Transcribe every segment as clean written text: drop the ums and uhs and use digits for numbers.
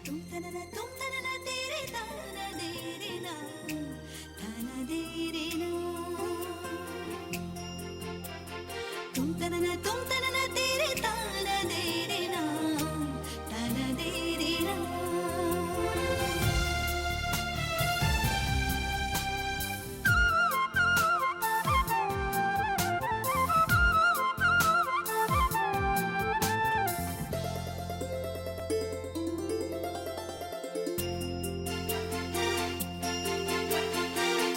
तुम तनना तेरे ताना दे रे ना ताना दे रे ना तुम तनना तेरे ताना दे रे ना ताना दे रे ना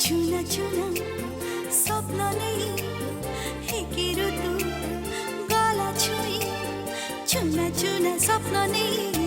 चुना चुना स्वप्न नेই একে ঋতু গলা ছুঁই চুনা চুনা স্বপ্ন নেই